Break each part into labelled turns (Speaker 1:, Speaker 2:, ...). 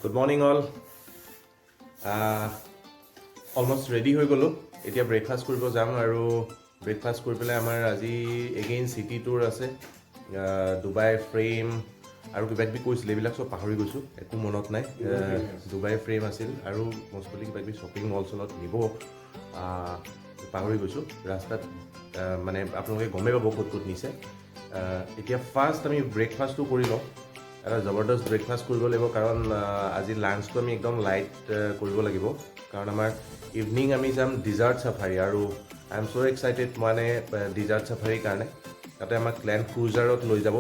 Speaker 1: Good morning all. Almost ready হৈ গলো এতিয়া ব্ৰেকফাষ্ট কৰিব যাম আৰু ব্ৰেকফাষ্ট কৰি পেলাই আমাৰ আজি এগেইন সিটি টুৰ আছে দুবাই ফ্ৰেম আৰু কিবা কিবি কৈছিল এইবিলাক সব পাহৰি গৈছো একো মনত নাই দুবাই ফ্ৰেম আছিল আৰু মষ্টলি কিবা কিবি শ্বপিং মল চলত নিব পাহৰি গৈছো ৰাস্তাত মানে আপোনালোকে গমেই পাব ক'ত ক'ত নিছে এতিয়া ফাৰ্ষ্ট আমি ব্ৰেকফাষ্টটো কৰি লওঁ এটা জবৰদস্ত ব্ৰেকফাষ্ট কৰিব লাগিব কাৰণ আজি লাঞ্চটো আমি একদম লাইট কৰিব লাগিব কাৰণ আমাৰ ইভিনিং আমি যাম ডিজাৰ্ট সাফাৰী আৰু আই এম ছ' এক্সাইটেড মানে ডিজাৰ্ট সাফাৰীৰ কাৰণে তাতে আমাক লেণ্ড ক্ৰুজাৰত লৈ যাব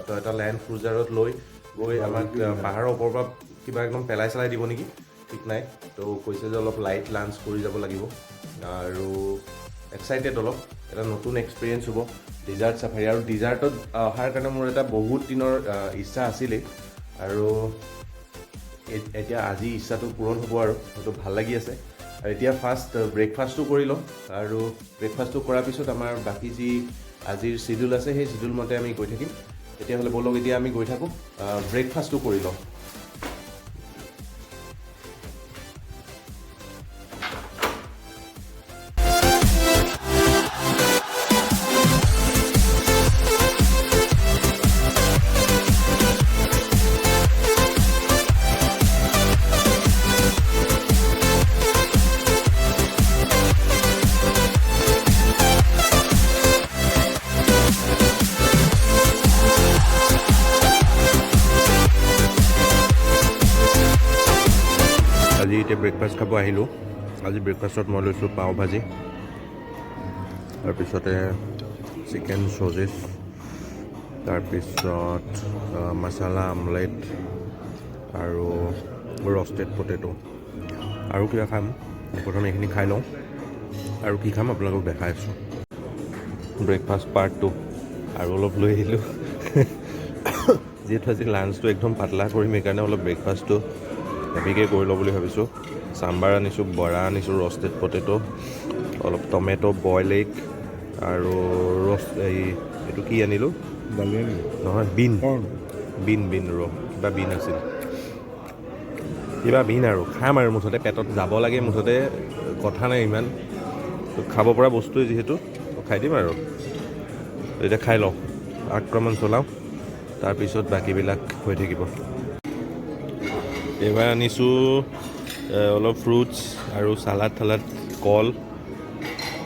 Speaker 1: তো এটা লেণ্ড ক্ৰুজাৰত লৈ গৈ আমাক পাহাৰৰ ওপৰৰ পৰা কিবা একদম পেলাই চেলাই দিব নেকি ঠিক নাই তো কৈছে যে অলপ লাইট লাঞ্চ কৰি যাব লাগিব আৰু এক্সাইটেড অলপ এটা নতুন এক্সপিৰিয়েঞ্চ হ'ব ডিজাৰ্ট সাফাৰী আৰু ডিজাৰ্টত অহাৰ কাৰণে মোৰ এটা বহুত দিনৰ ইচ্ছা আছিলে আৰু এতিয়া আজি ইচ্ছাটো পূৰণ হ'ব আৰু সেইটো ভাল লাগি আছে আৰু এতিয়া ফাৰ্ষ্ট ব্ৰেকফাষ্টটো কৰি লওঁ আৰু ব্ৰেকফাষ্টটো কৰাৰ পিছত আমাৰ বাকী যি আজিৰ শিডিউল আছে সেই শিডিউল মতে আমি গৈ থাকিম তেতিয়াহ'লে ব'লক এতিয়া আমি গৈ থাকোঁ ব্ৰেকফাষ্টটো কৰি লওঁ আজি এতিয়া ব্ৰেকফাষ্ট খাব আহিলোঁ আজি ব্ৰেকফাষ্টত মই লৈছোঁ পাও ভাজি তাৰপিছতে চিকেন চ'চেছ তাৰপিছত মছালা আমলেট আৰু ৰষ্টেড পটেটো আৰু কিবা খাম প্ৰথমে এইখিনি খাই লওঁ আৰু কি খাম আপোনালোকক দেখাই আছোঁ ব্ৰেকফাষ্ট পাৰ্ট 2 আৰু অলপ লৈ আহিলোঁ যিহেতু আজি লাঞ্চটো একদম পাতলা কৰিম সেইকাৰণে অলপ ব্ৰেকফাষ্টটো হেভিকৈ কৰি লওঁ বুলি ভাবিছোঁ চাম্বাৰ আনিছোঁ বৰা আনিছোঁ ৰষ্টেড পটেটো অলপ টমেটো বইল এগ আৰু এইটো কি আনিলোঁ নহয় বিন কিবা বিন আছিল কিবা বিন আৰু খাম আৰু মুঠতে পেটত যাব লাগে মুঠতে কথা নাই ইমান খাব পৰা বস্তুৱে যিহেতু খাই দিম আৰু এতিয়া খাই লওঁ আক্ৰমণ চলাওঁ তাৰপিছত বাকীবিলাক হৈ থাকিব এইবাৰ আনিছোঁ অলপ ফ্ৰুটছ আৰু চালাড কল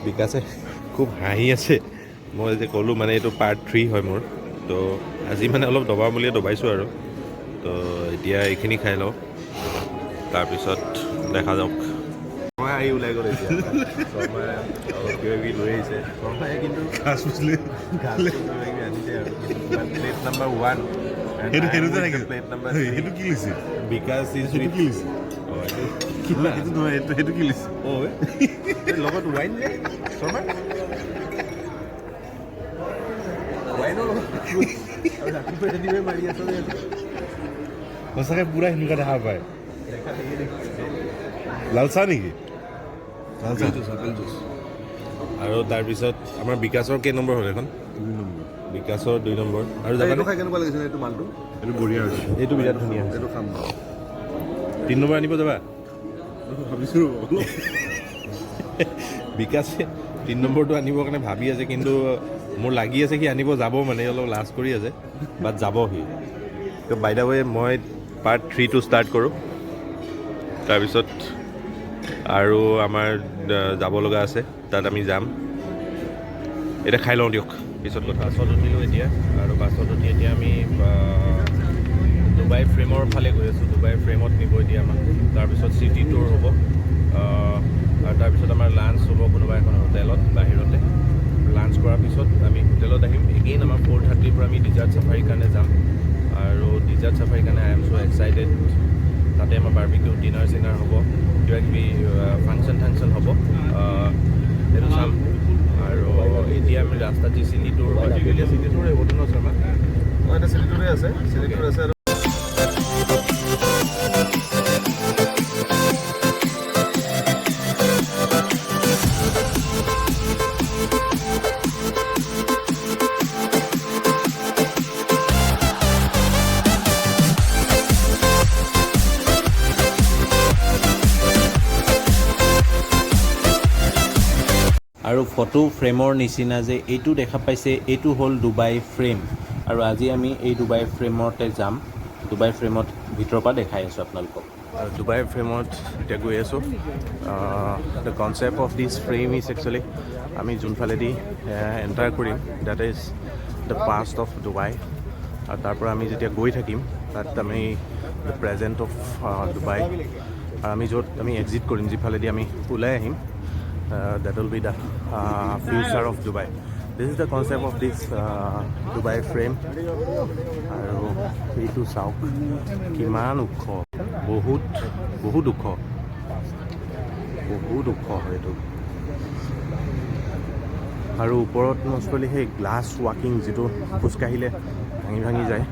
Speaker 1: বিকাশে খুব হাঁহি আছে মই যে ক'লোঁ মানে এইটো পাৰ্ট 3 হয় মোৰ তো আজি মানে অলপ দবাম বুলিয়ে দবাইছোঁ আৰু তো এতিয়া এইখিনি খাই লওঁ তাৰপিছত দেখা যাওক মই আহি ওলাই গ'ল এতিয়া শৰ্মাই অলপ কিবা কিবি লৈ আহিছে শৰ্মাই কিন্তু আনিছে আৰু প্লেট নাম্বাৰ 1 প্লেট নাম্বাৰ
Speaker 2: সেইটো কি লৈছে
Speaker 1: বিকাশ
Speaker 2: সেইটো কি লৈছে সেইটো নহয় সেইটো কি লৈছে
Speaker 1: লগত ৱাইন নে শৰ্মা ৱাইনৰ লগত মাৰি আছ
Speaker 2: সঁচাকৈ পূৰা সেনেকুৱা দেখা পায় লাল চাহ নেকি লাল চাহ
Speaker 1: আৰু তাৰপিছত আমাৰ বিকাশৰ কেই নম্বৰ হ'ল এখন
Speaker 2: 2 নম্বৰ
Speaker 1: বিকাশৰ 2 নম্বৰ আৰু
Speaker 2: এইটো খাই কেনেকুৱা লাগিছে এইটো মালটো এইটো বঢ়িয়া হৈছে
Speaker 1: এইটো বিৰাট ধুনীয়া হৈছে
Speaker 2: এইটো খাম
Speaker 1: 3 নম্বৰ আনিব যাবা
Speaker 2: ভাবিছোঁ
Speaker 1: বিকাশে 3 নম্বৰটো আনিবৰ কাৰণে ভাবি আছে কিন্তু মোৰ লাগি আছে সি আনিব যাব মানে অলপ লাজ কৰি আছে বাট যাব সি তো বাই দা ৱে মই পাৰ্ট 3 টো ষ্টাৰ্ট কৰোঁ তাৰপিছত আৰু আমাৰ যাব লগা আছে তাত আমি যাম এতিয়া খাই লওঁ দিয়ক পিছত কথা বাছত উঠিলোঁ এতিয়া আৰু বাছত উঠি এতিয়া আমি ডুবাই ফ্ৰেমৰ ফালে গৈ আছোঁ ডুবাই ফ্ৰেমত নিব এতিয়া আমাক তাৰপিছত চিটি টুৰ হ'ব আৰু তাৰপিছত আমাৰ লাঞ্চ হ'ব কোনোবা এখন হোটেলত বাহিৰতে লাঞ্চ কৰাৰ পিছত আমি হোটেলত আহিম এগেইন আমাৰ 4:30 পৰা আমি ডিজাৰ্ট চাফাৰীৰ কাৰণে যাম আৰু ডিজাৰ্ট চাফাৰীৰ কাৰণে আই এম ছ' এক্সাইটেড তাতে আমাৰ বাৰ্বিকিউ ডিনাৰ চিনাৰ হ'ব কিবা কিবি ফাংচন হ'ব সেইটো চাম আৰু এতিয়া আমি ৰাস্তাত যি চিটি টুৰ চিটি টুৰে হ'ব ন শৰ্মা
Speaker 2: এটা চিটি টুৰে আছে আৰু
Speaker 3: আৰু ফটো ফ্ৰেমৰ নিচিনা যে এইটো দেখা পাইছে এইটো হ'ল ডুবাই ফ্ৰেম আৰু আজি আমি এই ডুবাই ফ্ৰেমতে যাম ডুবাই ফ্ৰেমত ভিতৰৰ পৰা দেখাই আছোঁ আপোনালোকক
Speaker 1: ডুবাই ফ্ৰেমত এতিয়া গৈ আছোঁ the concept of this frame is actually আমি যোনফালেদি এণ্টাৰ কৰিম that is the past of Dubai আৰু তাৰ পৰা আমি যেতিয়া গৈ থাকিম তাত আমি দ্য প্ৰেজেণ্ট অফ ডুবাই আৰু আমি য'ত আমি এক্সিট কৰিম যিফালেদি আমি ওলাই আহিম that will be the future of Dubai. This is the concept of this Dubai frame. আৰু এইটো চাওক কিমান ওখ বহুত ওখ হয় এইটো আৰু ওপৰত মষ্টলি সেই গ্লাছ ৱাকিং যিটো খোজকাঢ়িলে ভাঙি যায়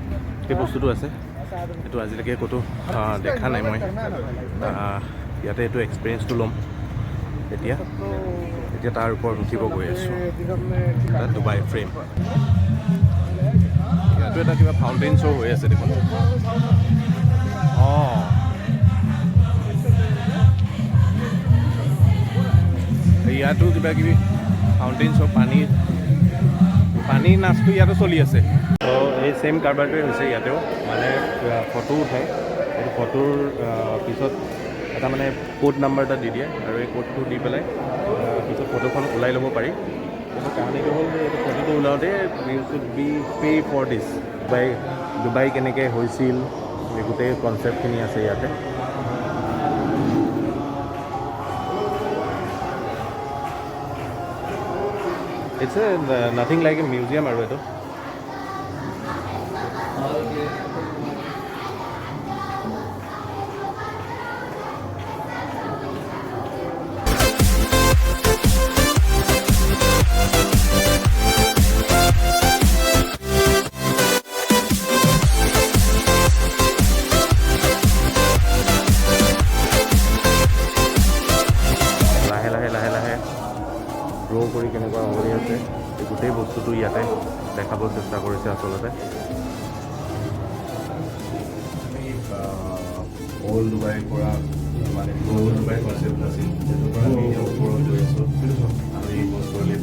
Speaker 1: সেই বস্তুটো আছে এইটো আজিলৈকে ক'তো দেখা নাই মই ইয়াতে এইটো এক্সপিৰিয়েঞ্চটো ল'ম এতিয়া তাৰ ওপৰত উঠিব গৈ আছোঁ তাত ডুবাই ফ্ৰেম ইয়াতো এটা কিবা ফাউণ্টেইন শ্ব' হৈ আছে দেখোন ইয়াতো কিবা কিবি ফাউণ্টেইন শ্ব' পানীৰ নাচটো ইয়াতো চলি আছে ত' এই ছেইম কাৰবাৰটোৱে হৈছে ইয়াতেও মানে ফটো উঠায় এইটো ফটোৰ পিছত এটা মানে কোড নাম্বাৰ এটা দি দিয়ে আৰু এই কোডটো দি পেলাই পিছত ফটোখন ওলাই ল'ব পাৰি কিন্তু কাহিনীটো হ'ল যে এইটো ফটোটো ওলাওঁতে you should be pay for this Dubai কেনেকৈ হৈছিল এই গোটেই কনচেপ্টখিনি আছে ইয়াতে it's a nothing like a museum আৰু এইটো গ্ৰ' কৰি কেনেকুৱা হৈ আছে এই গোটেই বস্তুটো ইয়াতে দেখাব চেষ্টা কৰিছে আচলতে অল্ড ডুবাইৰ পৰা মানে অল্ড ডুবাই কনচেপ্ট আছিল সেইটোৰ পৰা আমি ওপৰত গৈ আছোঁ আমি বস্তুলি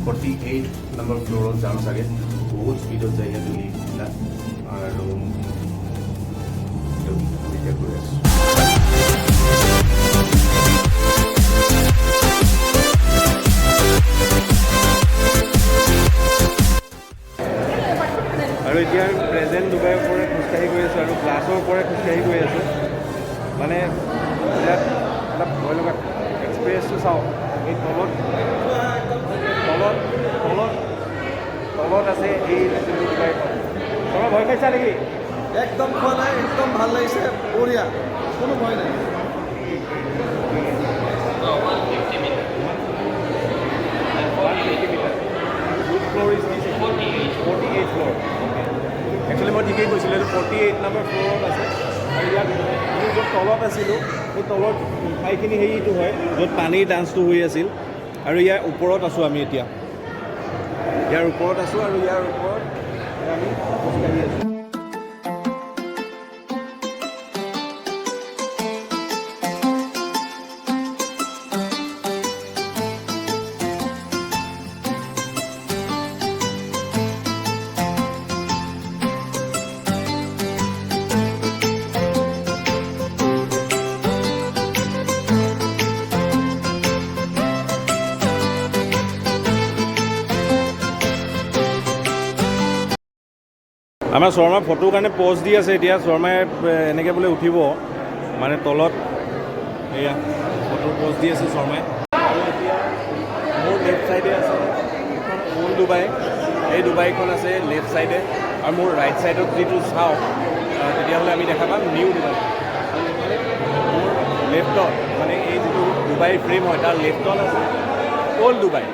Speaker 1: 48 নম্বৰ ফ্ল'ৰত যাম চাগে বহুত স্পীডত যায় ইয়াতে লিফ্টবিলাক আৰু এতিয়া গৈ আছোঁ আৰু এতিয়া আমি প্ৰেজেণ্ট ডুবাইৰ ওপৰে খোজকাঢ়ি গৈ আছোঁ আৰু গ্লাছৰ ওপৰে খোজকাঢ়ি গৈ আছোঁ মানে ইয়াত এটা ভয় লগা এক্সপিৰিয়েঞ্চটো চাওঁ এই তলত আছে এই ডুবাইখন তোমাৰ ভয় খাইছা নেকি
Speaker 4: একদম খোৱা নাই একদম ভাল লাগিছে বঢ়িয়া কোনো ভয় নাই
Speaker 1: একচুৱেলি মই ঠিকেই কৈছিলোঁ এইটো 48 নম্বৰ ফ্ল'ৰত আছে আৰু ইয়াত আমি য'ত তলত আছিলোঁ সেই তলত ঠাইখিনি সেইটো হয় য'ত পানীৰ ডান্সটো হৈ আছিল আৰু ইয়াৰ ওপৰত আছোঁ আমি এতিয়া ইয়াৰ ওপৰত আছোঁ আৰু ইয়াৰ ওপৰত আমি খোজকাঢ়ি আছোঁ আমাৰ শৰ্মা ফটোৰ কাৰণে প'জ দি আছে এতিয়া শৰ্মাই এনেকৈ বোলে উঠিব মানে তলত এয়া ফটোৰ প'জ দি আছে শৰ্মাই আৰু এতিয়া মোৰ লেফ্ট ছাইডে আছে এখন অল্ড ডুবাই এই ডুবাইখন আছে লেফ্ট ছাইডে আৰু মোৰ ৰাইট ছাইডত যিটো চাওঁ তেতিয়াহ'লে আমি দেখা পাম নিউ ডুবাই মোৰ লেফ্টত মানে এই যিটো ডুবাই ফ্ৰেম হয় তাৰ লেফ্টত আছে অল্ড ডুবাই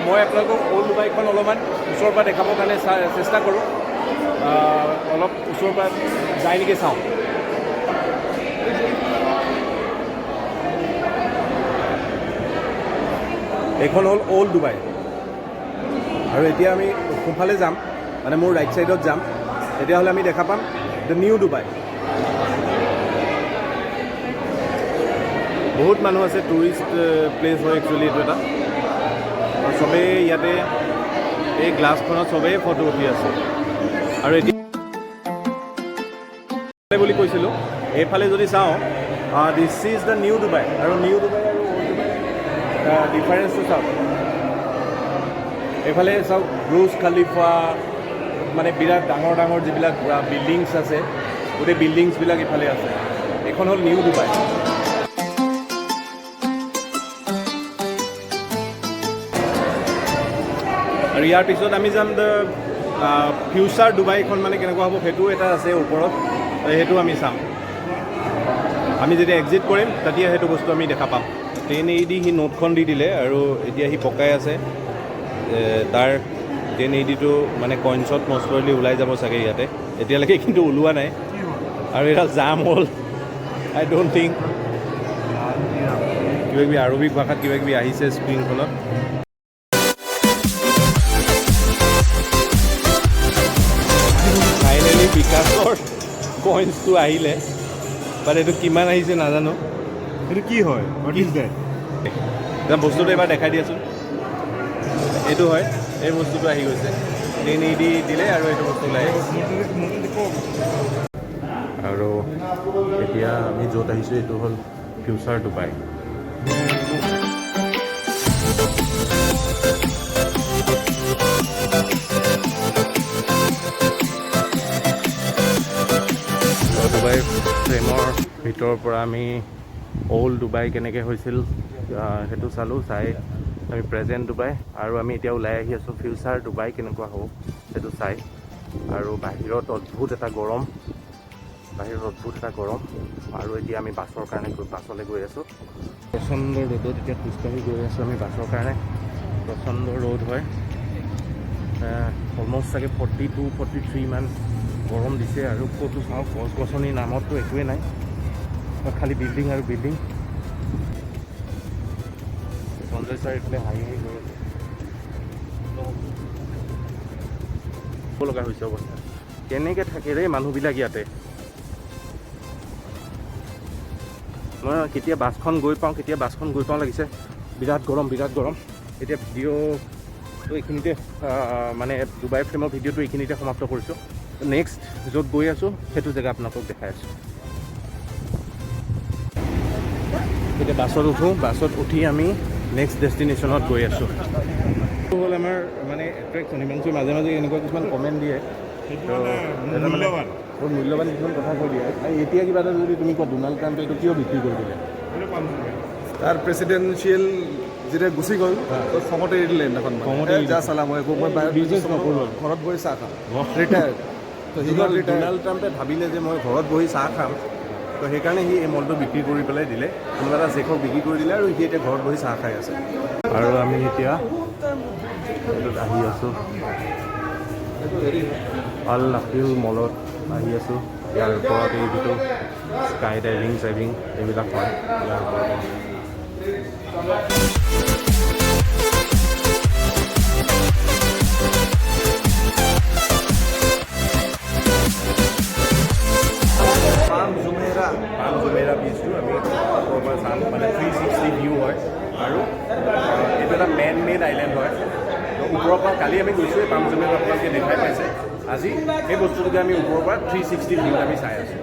Speaker 1: মই আপোনালোকক অল্ড ডুবাইখন অলপমান ওচৰৰ পৰা দেখাবৰ কাৰণে চেষ্টা কৰোঁ অলপ ওচৰৰ পৰা যায় নেকি চাওঁ এইখন হ'ল অল্ড ডুবাই আৰু এতিয়া আমি সোঁফালে যাম মানে মোৰ ৰাইট ছাইডত যাম তেতিয়াহ'লে আমি দেখা পাম দ্য নিউ ডুবাই
Speaker 3: বহুত মানুহ আছে, টুৰিষ্ট প্লেচ হয় একচুৱেলি এইটো এটা। চবেই ইয়াতে এই গ্লাছখনত চবেই ফটো উঠি আছে। আৰু এতিয়া বুলি কৈছিলোঁ, এইফালে যদি চাওঁ this is the new Dubai. আৰু নিউ ডুবাই আৰু অল্ড ডুবাই ডিফাৰেঞ্চটো চাওক। এইফালে চাওক ব্ৰুজ খালিফা, মানে বিৰাট ডাঙৰ ডাঙৰ যিবিলাক বিল্ডিংছ আছে, গোটেই বিল্ডিংছবিলাক ইফালে আছে। এইখন হ'ল নিউ ডুবাই। আৰু ইয়াৰ পিছত আমি যাম দ্য ফিউচাৰ ডুবাইখন, মানে কেনেকুৱা হ'ব সেইটো এটা আছে ওপৰত, সেইটো আমি চাম। আমি যেতিয়া এক্সিট কৰিম তেতিয়া সেইটো বস্তু আমি দেখা পাম। 1080 সি নোটখন দি দিলে আৰু এতিয়া সি পকাই আছে। তাৰ 1080টো মানে কইনছত মষ্ট প্ৰবেবলি ওলাই যাব চাগে ইয়াতে, এতিয়ালৈকে কিন্তু ওলোৱা নাই। আৰু এটা জাম হ'ল, আই ডোণ্ট থিংক কিবাকিবি আৰবিক ভাষাত কিবাকিবি আহিছে স্ক্ৰীণখনত। ফাইনেলি বিকাশৰ কইনছটো আহিলে, বাট এইটো কিমান আহিছে নাজানো।
Speaker 2: এইটো কি হয়?
Speaker 3: বস্তুটো এবাৰ দেখাই দিয়াচোন। এইটো হয়, এই বস্তুটো আহি গৈছে। 1080 দিলে আৰু এইটো বস্তু ওলাই আহিছে। আৰু এতিয়া আমি য'ত আহিছোঁ এইটো হ'ল ফিউচাৰ ডুবাই। ডুবাই ফ্ৰেমৰ ভিতৰৰ পৰা আমি অল্ড ডুবাই কেনেকৈ হৈছিল সেইটো চালোঁ। চাই আমি প্ৰেজেণ্ট ডুবাই, আৰু আমি এতিয়া ওলাই আহি আছোঁ ফিউচাৰ ডুবাই কেনেকুৱা হ'ব সেইটো চাই। আৰু বাহিৰত অদ্ভুত এটা গৰম, আৰু এতিয়া আমি বাছৰ কাৰণে বাছলৈ গৈ আছোঁ। প্ৰচণ্ড ৰ'দত এতিয়া খোজকাঢ়ি গৈ আছোঁ আমি বাছৰ কাৰণে। প্ৰচণ্ড ৰ'দ হয়, অলমষ্ট চাগে 42-43 মান গৰম দিছে। আৰু ক'তো চাওঁ গছ গছনিৰ নামততো একোৱেই নাই, খালি বিল্ডিং আৰু বিল্ডিং। সঞ্জয় ছাৰ এইফালে হাঁহি গৈ আছে, লগা হৈছে অৱস্থা। কেনেকৈ থাকে ৰে মানুহবিলাক ইয়াতে। মই কেতিয়া বাছখন গৈ পাওঁ লাগিছে। বিৰাট গৰম। এতিয়া ভিডিঅ'টো এইখিনিতে, মানে ডুবাই ফ্ৰেমৰ ভিডিঅ'টো এইখিনিতে সমাপ্ত কৰিছোঁ। নেক্সট য'ত গৈ আছোঁ সেইটো জেগা আপোনালোকক দেখাই আছোঁ। এতিয়া বাছত উঠি আমি নেক্সট ডেষ্টিনেশ্যনত গৈ আছোঁ। এইটো হ'ল আমাৰ মানে এট্ৰেকশ্যন। হিমাংশুৱে মাজে মাজে এনেকুৱা কিছুমান কমেণ্ট দিয়ে, বহুত মূল্যৱান কিছুমান কথা কৈ দিয়ে। এতিয়া কিবা এটা যদি তুমি কোৱা, ডোনাল্ড ট্ৰাম্পে এইটো কিয় বিক্ৰী কৰি দিলে?
Speaker 4: তাৰ প্ৰেচিডেঞ্চিয়েল যেতিয়া গুচি গ'ল খঙতে এৰি দিলে সেইদিনাখন। যা চালা, মই
Speaker 3: বিজনেছ নকৰোঁ,
Speaker 4: ঘৰত বহি চাহ খাম, ৰিটায়াৰ্ড। তো
Speaker 3: ডোনাল্ড ট্ৰাম্পে ভাবিলে যে মই ঘৰত বহি চাহ খাম, তো সেইকাৰণে সি এই মলটো বিক্ৰী কৰি পেলাই দিলে, কোনোবা এটা জেখক বিক্ৰী কৰি দিলে, আৰু সি এতিয়া ঘৰত বহি চাহ খাই আছে। আৰু আমি এতিয়া এইটোত আহি আছোঁ, আল নাফিল মলত আহি আছোঁ। ইয়াৰ ওপৰত এই যিটো স্কাই ডাইভিং এইবিলাক হয় ইয়াৰ ওপৰত। পাম জুমেৰা বীচটো আমি ওপৰৰ পৰা চাম, মানে 360 ভিউ হয়। আৰু এইটো এটা মেন মেড আইলেণ্ড হয়। ওপৰৰ পৰা কালি আমি গৈছোঁ, পাম জুমেৰা আপোনালোকে দেখাই পাইছে। আজি সেই বস্তুটোকে আমি ওপৰৰ পৰা 360 ভিউ আমি চাই আছোঁ।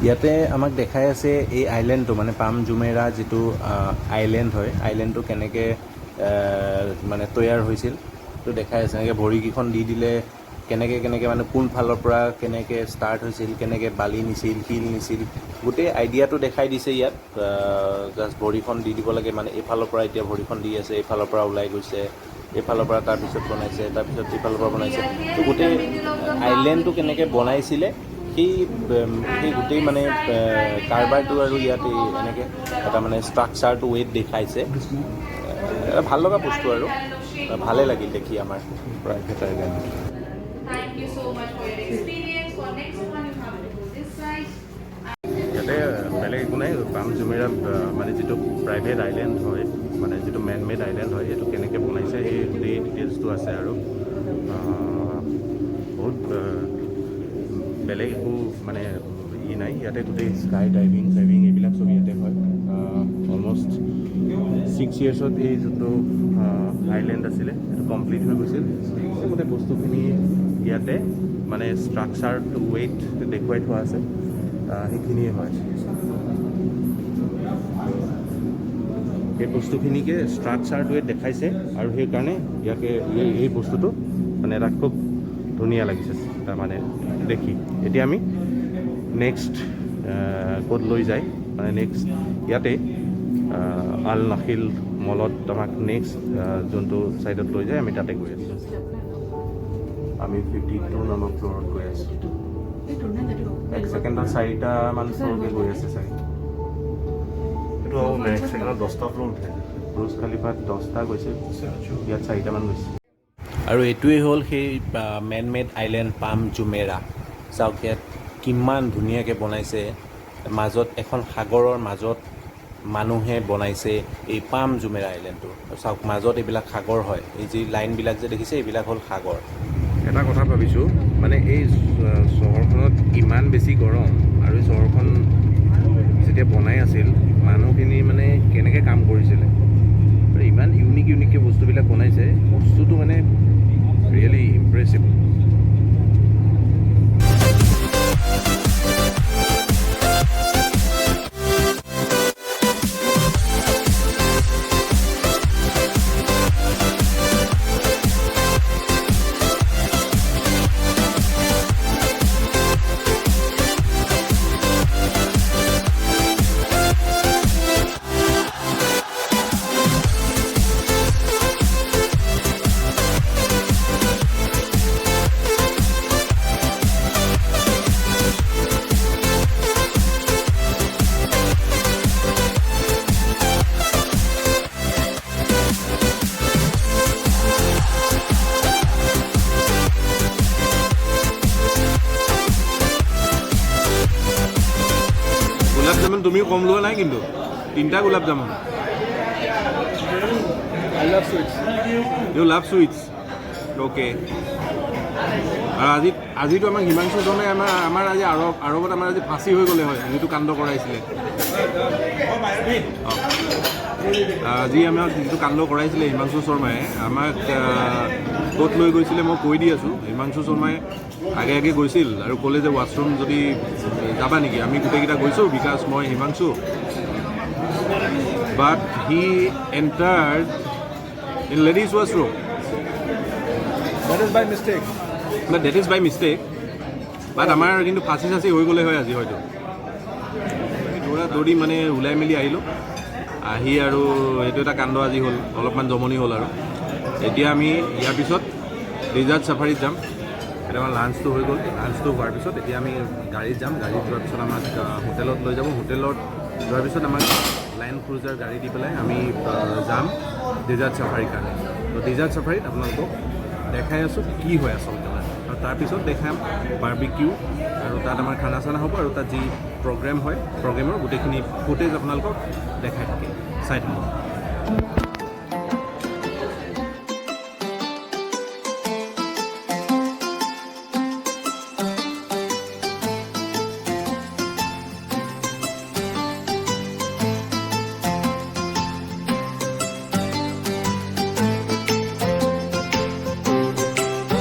Speaker 3: ইয়াতে আমাক দেখাই আছে এই আইলেণ্ডটো, মানে পাম জুমেৰা যিটো আইলেণ্ড হয়, আইলেণ্ডটো কেনেকৈ মানে তৈয়াৰ হৈছিল তো দেখাই আছে। এনেকৈ ভৰিকেইখন দি দিলে কেনেকৈ মানে কোন ফালৰ পৰা কেনেকৈ ষ্টাৰ্ট হৈছিল, কেনেকৈ বালি নিছিল, শিল নিছিল, গোটেই আইডিয়াটো দেখাই দিছে ইয়াত। জাষ্ট ভৰিখন দি দিব লাগে, মানে এইফালৰ পৰা এতিয়া ভৰিখন দি আছে, এইফালৰ পৰা ওলাই গৈছে, এইফালৰ পৰা তাৰপিছত বনাইছে, তাৰপিছত এইফালৰ পৰা বনাইছে। তো গোটেই আইলেণ্ডটো কেনেকৈ বনাইছিলে সেই গোটেই মানে কাৰবাৰটো, আৰু ইয়াতে এনেকৈ এটা মানে ষ্ট্ৰাকচাৰটো ৱেট দেখাইছে। এটা ভাল লগা বস্তু, আৰু ভালে লাগিল দেখি আমাৰ private island.
Speaker 5: Thank you so much for your experience. For next one, you have to go this side.
Speaker 3: ইয়াতে বেলেগ একো নাই। পাম জুমেৰা মানে যিটো প্ৰাইভেট আইলেণ্ড হয়, মানে যিটো মেন মেড আইলেণ্ড হয়, এইটো কেনেকৈ বনাইছে সেই গোটেই ডিটেইলছটো আছে। আৰু বহুত বেলেগ একো মানে
Speaker 1: ই নাই ইয়াতে গোটেই স্কাই ডাইভিং এইবিলাক চব ইয়াতে হয় অলমষ্ট 6 yearsত এই যোনটো আইলেণ্ড আছিলে সেইটো কমপ্লিট হৈ গৈছিল গোটেই বস্তুখিনি ইয়াতে মানে ষ্ট্ৰাকচাৰ টু ৱেইট দেখুৱাই থোৱা আছে সেইখিনিয়ে হয় এই বস্তুখিনিকে ষ্ট্ৰাকচাৰটোৱে দেখাইছে আৰু সেইকাৰণে ইয়াকে এই বস্তুটো মানে এটা খুব ধুনীয়া লাগিছে তাৰমানে দেখি এতিয়া আমি নেক্সট ক'ত লৈ যায় মানে নেক্সট ইয়াতে আল নাখিল মলত আমাক নেক্সট যোনটো ছাইডত লৈ যায় আমি তাতে গৈ আছোঁ আমি 52 নম্বৰ ফ্ল'ৰত গৈ আছোঁ এক ছেকেণ্ডত 4টামান ফ্ল'ৰকৈ গৈ আছে চাগে এইটো এক ছেকেণ্ডত 10টা ফ্ল'ৰ উঠে ব্ৰুজ খালিফাত 10টা গৈছে ইয়াত 4টামান গৈছে
Speaker 3: আৰু এইটোৱেই হ'ল সেই মেন মেড আইলেণ্ড পাম জুমেৰা চাওক ইয়াত কিমান ধুনীয়াকৈ বনাইছে মাজত এখন সাগৰৰ মাজত মানুহে বনাইছে এই পাম জুমেৰা আইলেণ্ডটো চাওক মাজত এইবিলাক সাগৰ হয় এই যি লাইনবিলাক যে দেখিছে এইবিলাক হ'ল সাগৰ
Speaker 1: এটা কথা ভাবিছোঁ মানে এই চহৰখনত ইমান বেছি গৰম আৰু এই চহৰখন যেতিয়া বনাই আছিল মানুহখিনি মানে কেনেকৈ কাম কৰিছিলে ইমান ইউনিককৈ বস্তুবিলাক বনাইছে বস্তুটো মানে ৰিয়েলি ইম্প্ৰেছিভ গোলাপ জামুন তুমিও কম লোৱা নাই কিন্তু 3টা গোলাপ jamun
Speaker 4: I love sweets.
Speaker 1: You love sweets? Okay. আৰু আজিতো আমাক হিমাংশু জনে আমাৰ আজি আৰৱত আমাৰ আজি ফাঁচি হৈ গ'লে হয় যিটো কাণ্ড কৰাইছিলে আজি আমাক যিটো কাণ্ড কৰাইছিলে হিমাংশু শৰ্মাই আমাক ক'ত লৈ গৈছিলে মই কৈ দি আছোঁ হিমাংশু শৰ্মাই আগে গৈছিল আৰু ক'লে যে ৱাছৰুম যদি যাবা নেকি আমি গোটেইকেইটা গৈছোঁ বিকাশ মই Himanshu but he entered in ladies washroom
Speaker 4: That is by mistake.
Speaker 1: But that is by mistake. But আমাৰ কিন্তু ফাঁচি চাচি হৈ গ'লে হয় আজি হয়তো দৌৰি মানে ওলাই মেলি আহিলোঁ আহি আৰু এইটো এটা কাণ্ড আজি হ'ল অলপমান জমনি হ'ল আৰু এতিয়া আমি ইয়াৰ পিছত ৰিজাৰ্ট চাফাৰীত যাম এতিয়া আমাৰ লাঞ্চটো হৈ গ'ল লাঞ্চটো হোৱাৰ পিছত এতিয়া আমি গাড়ীত যাম গাড়ীত যোৱাৰ পিছত আমাক হোটেলত লৈ যাব হোটেলত যোৱাৰ পিছত আমাক লাইন ক্ৰুজাৰ গাড়ী দি পেলাই আমি যাম ৰিজাৰ্ট চাফাৰীৰ কাৰণে তো ৰিজাৰ্ট চাফাৰীত আপোনালোকক দেখাই আছোঁ কি হয় আচলতে আৰু তাৰপিছত দেখাম বাৰ্বিকিউ আৰু তাত আমাৰ খানা চানা হ'ব আৰু তাত যি প্ৰগ্ৰেম হয় প্ৰগ্ৰেমৰ গোটেইখিনি ফুটেজ আপোনালোকক দেখাই থাকিম চাই থাকিব